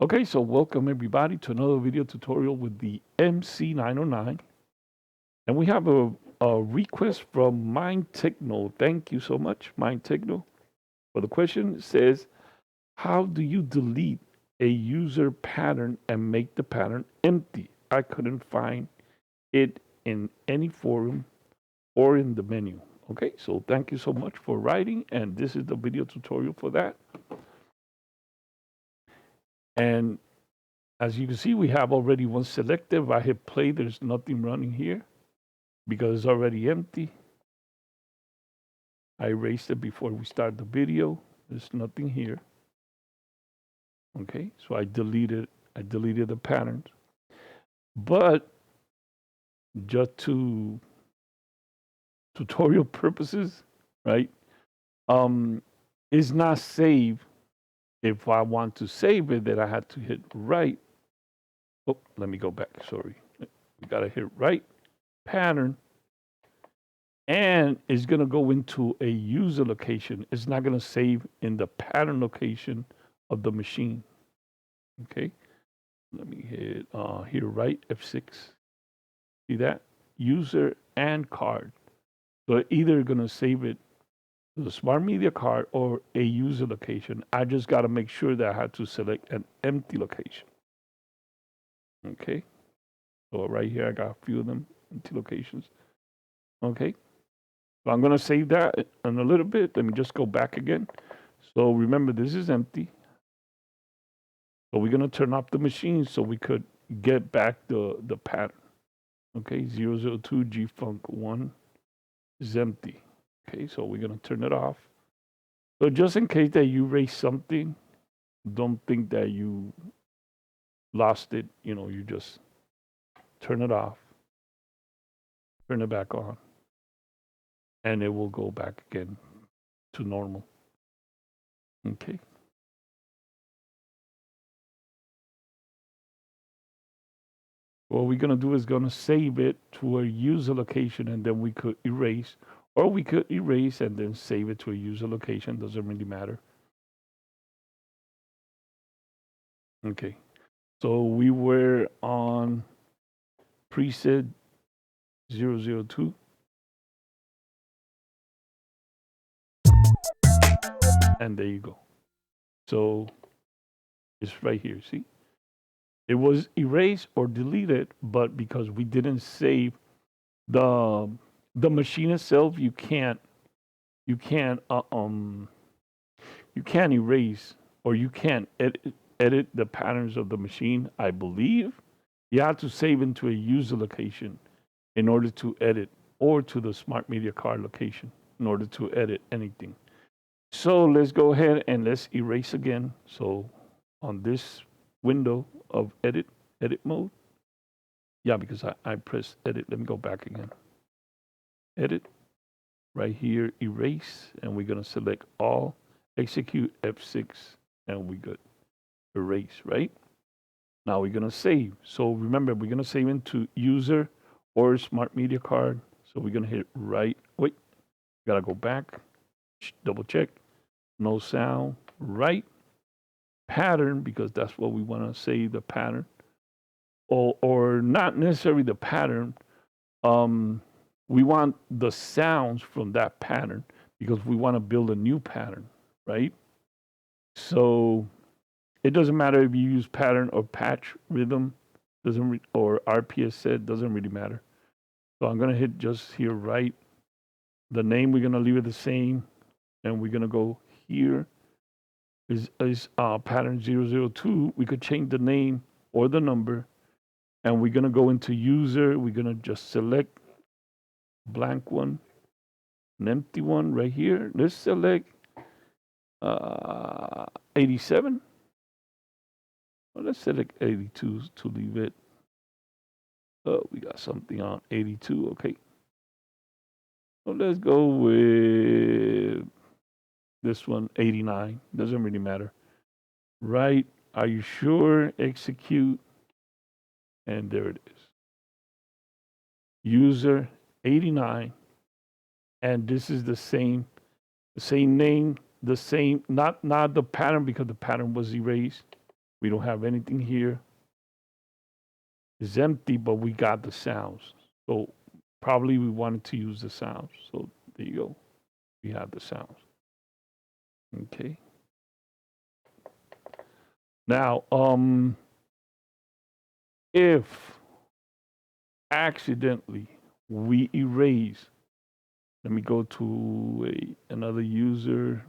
Okay, so welcome everybody to another video tutorial with the MC909. And we have a request from Mine Tekno. Thank you so much, Mine Tekno, for the question. It says, how do you delete a user pattern and make the pattern empty? I couldn't find it in any forum or in the menu. Okay, so thank you so much for writing, and this is the video tutorial for that. And as you can see, we have already one selected. If I hit play, there's nothing running here because it's already empty. I erased it before we start the video. There's nothing here. Okay, so I deleted the patterns. But just to tutorial purposes, right? It's not saved. If I want to save it, then I had to hit right. Oh, let me go back. Sorry. We gotta hit right pattern. And it's going to go into a user location. It's not going to save in the pattern location of the machine. Okay. Let me hit here, right, F6. See that? User and card. So either going to save it to the smart media card or a user location. I just got to make sure that I had to select an empty location. Okay. So right here, I got a few of them, empty locations. Okay. So I'm going to save that in a little bit. Let me just go back again. So remember, this is empty. So we're going to turn off the machine so we could get back the pattern. Okay, 002 G Funk 1 is empty. Okay, so we're going to turn it off. So just in case that you erase something, don't think that you lost it. You just turn it off, turn it back on, and it will go back again to normal. Okay. What we're going to do is going to save it to a user location, and then we could erase, or we could erase and then save it to a user location. Doesn't really matter. Okay. So we were on preset 002. And there you go. So it's right here. See? It was erased or deleted, but because we didn't save the machine itself, you can't erase or you can't edit the patterns of the machine. I believe you have to save into a user location in order to edit, or to the smart media card location in order to edit anything. So let's go ahead and let's erase again. So on this window of edit mode, yeah, because I pressed edit. Let me go back again. Edit, right here, erase, and we're going to select all, execute F6, and we good. Erase, right? Now we're going to save. So remember, we're going to save into user or smart media card. So we're going to hit right. Wait, got to go back, double check. No sound, right pattern, because that's what we want to save the pattern. Or not necessarily the pattern. We want the sounds from that pattern because we want to build a new pattern, right? So it doesn't matter if you use pattern or patch rhythm, or RPS set, doesn't really matter. So I'm gonna hit just here, right. The name we're gonna leave it the same, and we're gonna go here. Is pattern 002. We could change the name or the number, and we're gonna go into user. We're gonna just select blank one, an empty one right here. Let's select 87. Well, let's select 82 to leave it. Oh, we got something on 82. Okay. So let's go with this one, 89. Doesn't really matter. Right. Are you sure? Execute. And there it is. User 89. And this is the same name, the same, not the pattern because the pattern was erased. We don't have anything here. It's empty, but we got the sounds. So probably we wanted to use the sounds. So there you go. We have the sounds. Okay. Now, if accidentally we erase, let me go to another user.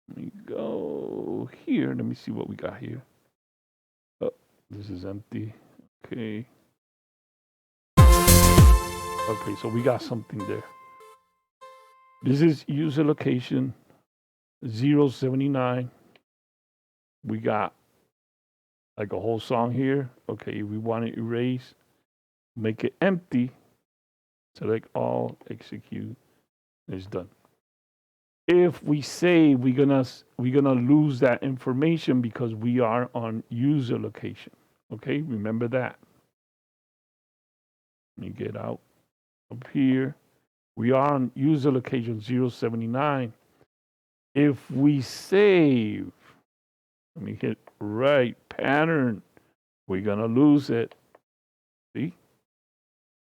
Let me go here. Let me see what we got here. Oh, this is empty. Okay. Okay, so we got something there. This is user location 079. We got like a whole song here. Okay, we want to erase, make it empty, select all, execute, it's done. If we say we're gonna lose that information because we are on user location. Okay, remember that. Let me get out up here. We are on user location 079. If we save, let me hit right pattern, we're gonna lose it. See?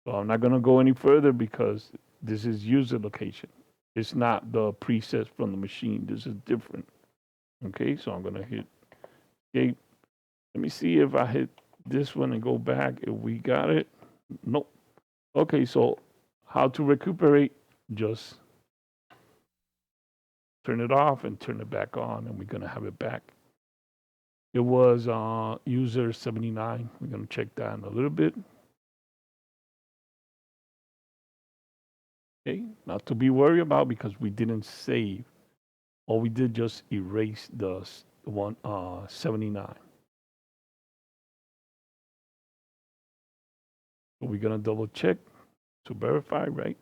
So I'm not gonna go any further because this is user location. It's not the presets from the machine. This is different. Okay, so I'm gonna hit escape. Let me see if I hit this one and go back if we got it. Nope. Okay, so how to recuperate? Just turn it off and turn it back on, and we're gonna have it back. It was user 79. We're gonna check that in a little bit. Okay, not to be worried about because we didn't save. All we did just erase the one 79. So we're gonna double check to verify, right?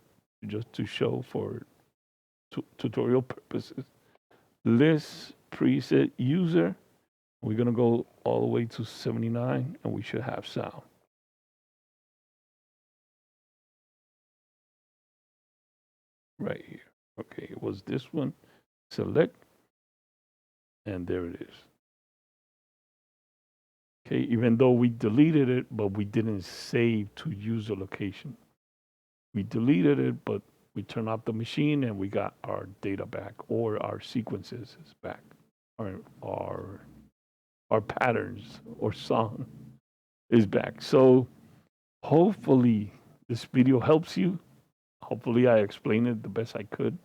Just to show for tutorial purposes. List preset user. We're gonna go all the way to 79 and we should have sound. Right here. Okay, it was this one. Select, and there it is. Okay, even though we deleted it, but we didn't save to user location. We deleted it, but we turned off the machine and we got our data back, or our sequences is back, our patterns or song is back. So hopefully this video helps you. Hopefully I explained it the best I could.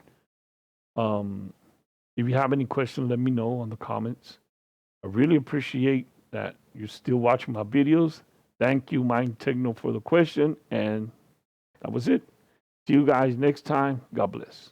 If you have any questions, let me know in the comments. I really appreciate that you're still watching my videos. Thank you, Mine Tekno, for the question. And that was it. See you guys next time. God bless.